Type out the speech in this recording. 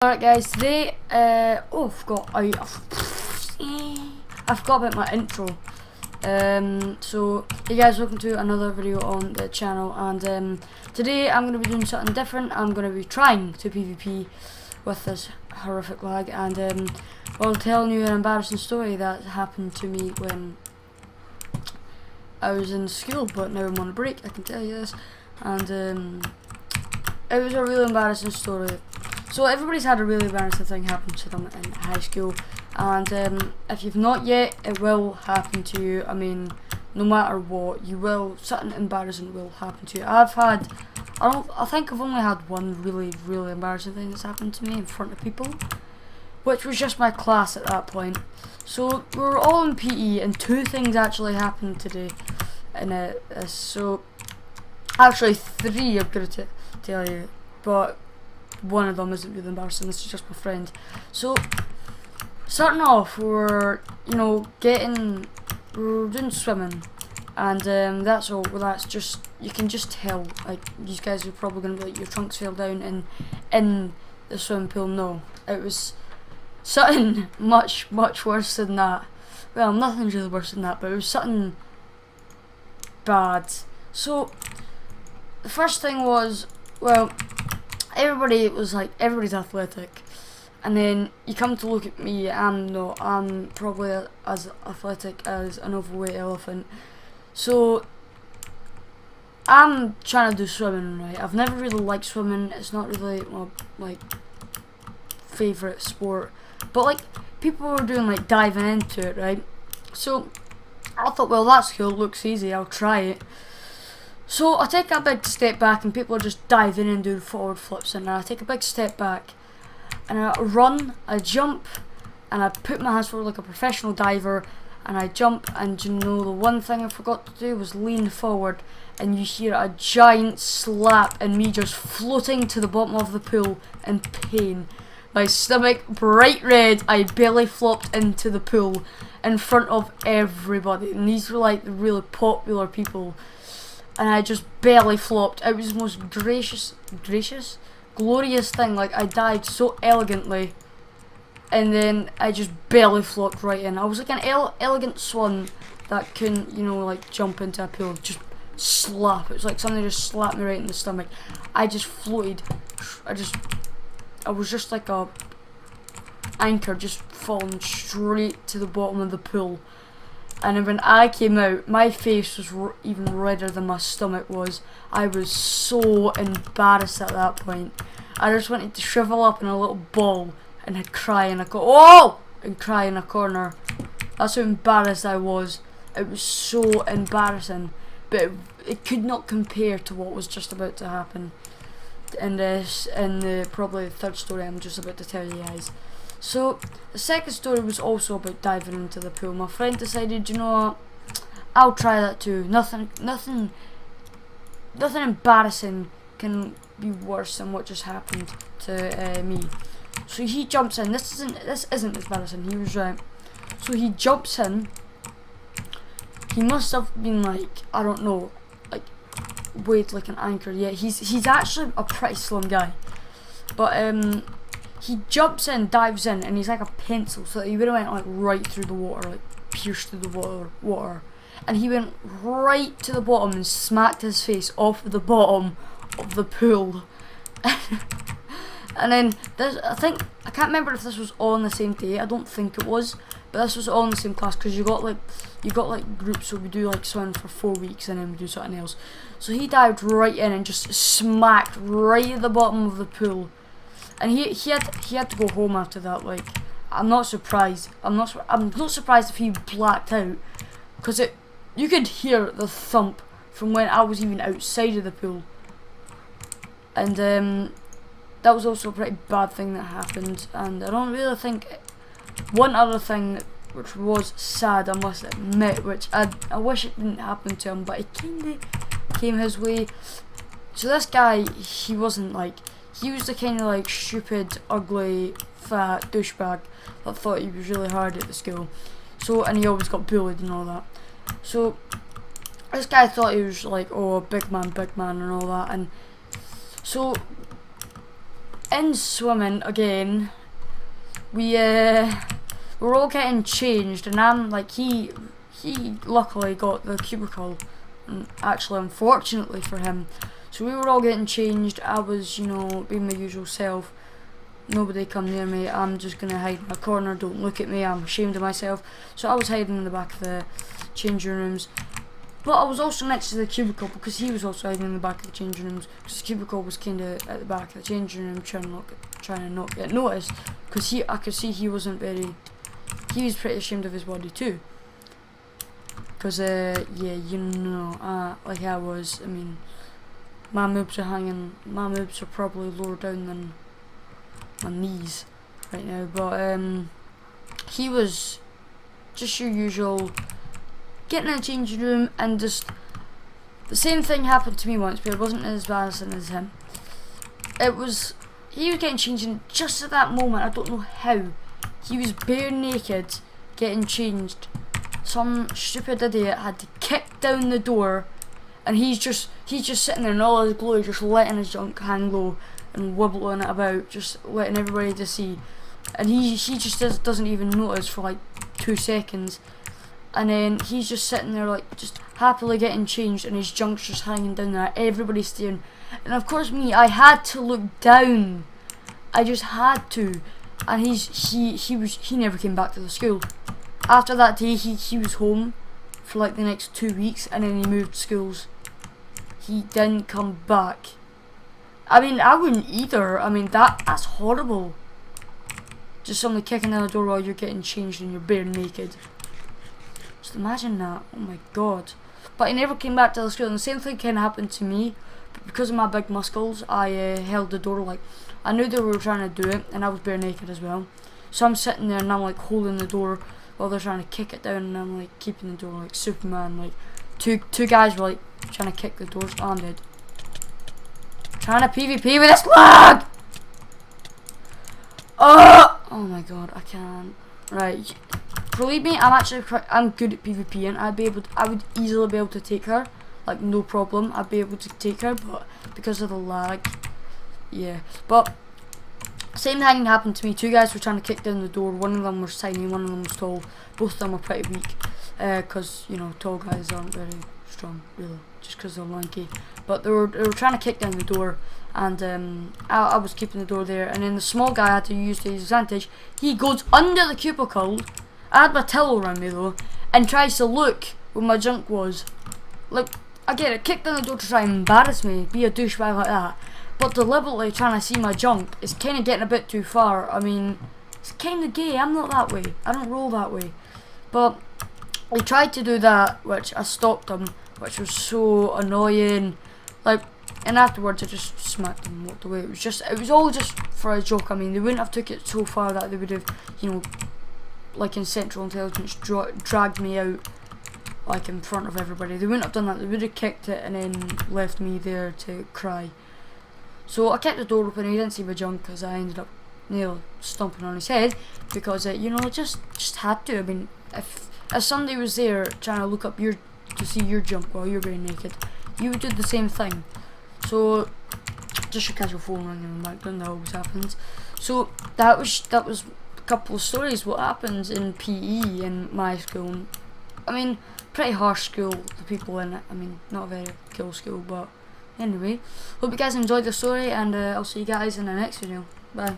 Alright guys, today, I forgot about my intro. So, hey guys, welcome to another video on the channel, and today I'm going to be doing something different. I'm going to be trying to PvP with this horrific lag, and while telling you an embarrassing story that happened to me when I was in school, but now I'm on a break, I can tell you this, and it was a really embarrassing story. So everybody's had a really embarrassing thing happen to them in high school, and if you've not yet, it will happen to you. I mean, no matter what, something embarrassing will happen to you. I think I've only had one really embarrassing thing that's happened to me in front of people, which was just my class at that point. So we were all in PE, and two things actually happened today. So actually three, I'm going to tell you, but one of them isn't really embarrassing. This is just my friend. So starting off, we're doing swimming, and that's all. Well, that's just, you can just tell, like, these guys are probably gonna be like, your trunks fell down in the swimming pool. No, it was something much worse than that. Well, nothing's really worse than that, but it was something bad. So the first thing was, well, everybody's athletic, and then you come to look at me. I'm probably as athletic as an overweight elephant. So I'm trying to do swimming, right? I've never really liked swimming. It's not really my favourite sport, but like, people were doing like diving into it, right? So I thought, well, that's cool, looks easy, I'll try it. So I take a big step back, and people are just diving and doing forward flips, and I take a big step back, and I run, I jump, and I put my hands forward like a professional diver, and I jump, and the one thing I forgot to do was lean forward, and you hear a giant slap and me just floating to the bottom of the pool in pain. My stomach bright red, I belly flopped into the pool in front of everybody, and these were like the really popular people. And I just barely flopped. It was the most glorious thing. Like, I dived so elegantly, and then I just barely flopped right in. I was like an elegant swan that can, like, jump into a pool, just slap. It was like something just slapped me right in the stomach. I just floated. I was just like a anchor, just falling straight to the bottom of the pool. And when I came out, my face was even redder than my stomach was. I was so embarrassed at that point. I just wanted to shrivel up in a little ball and I'd cry, and I'd go, "Oh!" and cry in a corner. That's how embarrassed I was. It was so embarrassing, but it could not compare to what was just about to happen in probably the third story I'm just about to tell you guys. So the second story was also about diving into the pool. My friend decided, you know what, I'll try that too. Nothing embarrassing can be worse than what just happened to me. So he jumps in. This isn't embarrassing. He was right. So he jumps in. He must have been like, I don't know, like, weighed like an anchor. Yeah, he's actually a pretty slim guy, but he jumps in, dives in, and he's like a pencil, so he would have went like right through the water, like pierced through the water, and he went right to the bottom and smacked his face off of the bottom of the pool. And then I can't remember if this was all on the same day. I don't think it was, but this was all in the same class, because you got like groups. So we do like swimming for 4 weeks, and then we do something else. So he dived right in and just smacked right at the bottom of the pool. And he had to go home after that. Like, I'm not surprised. I'm not surprised if he blacked out, because you could hear the thump from when I was even outside of the pool. And that was also a pretty bad thing that happened. And I don't really think, one other thing which was sad, I must admit, which I wish it didn't happen to him, but it kinda came his way. So this guy, he was the kind of like stupid, ugly, fat douchebag that thought he was really hard at the school. So, and he always got bullied and all that. So this guy thought he was like, oh, big man and all that. And so in swimming again, we were all getting changed, and I'm like, he luckily got the cubicle, and actually unfortunately for him. So we were all getting changed. I was, you know, being my usual self. Nobody come near me. I'm just gonna hide in my corner. Don't look at me. I'm ashamed of myself. So I was hiding in the back of the changing rooms. But I was also next to the cubicle because he was also hiding in the back of the changing rooms. Because the cubicle was kind of at the back of the changing room, trying to not get noticed. Because I could see he wasn't very. He was pretty ashamed of his body too. Because yeah, you know, like I was. I mean, my moves are hanging. My moves are probably lower down than my knees right now. But he was just your usual. Getting in a changing room, and just the same thing happened to me once, but it wasn't as embarrassing as him. He was getting changed, and just at that moment, I don't know how, he was bare naked getting changed. Some stupid idiot had to kick down the door, and he's just sitting there in all his glory, just letting his junk hang low and wobbling it about, just letting everybody to see. And he just doesn't even notice for like 2 seconds. And then he's just sitting there like just happily getting changed, and his junk's just hanging down there, everybody's staring. And of course me, I had to look down. I just had to. And he never came back to the school. After that day he was home for like the next 2 weeks, and then he moved schools. He didn't come back. I mean, I wouldn't either. I mean, that's horrible. Just somebody kicking down the door while you're getting changed and you're bare naked. Just imagine that. Oh my god. But he never came back to the school, and the same thing kind of happened to me. But because of my big muscles, I held the door. Like, I knew they were trying to do it, and I was bare naked as well. So I'm sitting there and I'm like holding the door while they're trying to kick it down, and I'm like keeping the door like Superman. Like two guys were like trying to kick the doors. Oh, I'm dead. Trying to PvP with this lag. Oh my god, I can't. Right. Believe me, I'm good at PvPing. I would easily be able to take her, like no problem. I'd be able to take her, but because of the lag, yeah. But same thing happened to me. 2 guys were trying to kick down the door. One of them was tiny, one of them was tall. Both of them were pretty weak, because you know tall guys aren't very strong, really, just because they're lanky. But they were trying to kick down the door, and I was keeping the door there. And then the small guy had to use his advantage. He goes under the cubicle. I had my towel around me though, and tries to look where my junk was. Like, I get it, kicked down the door to try and embarrass me, be a douchebag like that. But deliberately trying to see my junk is kind of getting a bit too far. I mean, it's kind of gay. I'm not that way. I don't roll that way. But he tried to do that, which I stopped him, which was so annoying. Like, and afterwards I just smacked him and walked away. It was all just for a joke. I mean, they wouldn't have took it so far that they would have, you know, like in Central Intelligence, dragged me out like in front of everybody. They wouldn't have done that. They would have kicked it and then left me there to cry. So I kept the door open. He didn't see my junk because I ended up nearly stomping on his head because you know, just had to. I mean, if somebody was there trying to look up to see your junk while you're very naked, you would do the same thing. So just your casual phone ringing in the background, that always happens. So that was couple of stories what happens in PE in my school. I mean, pretty harsh school, the people in it. I mean, not a very cool school, but anyway, hope you guys enjoyed the story, and I'll see you guys in the next video. Bye.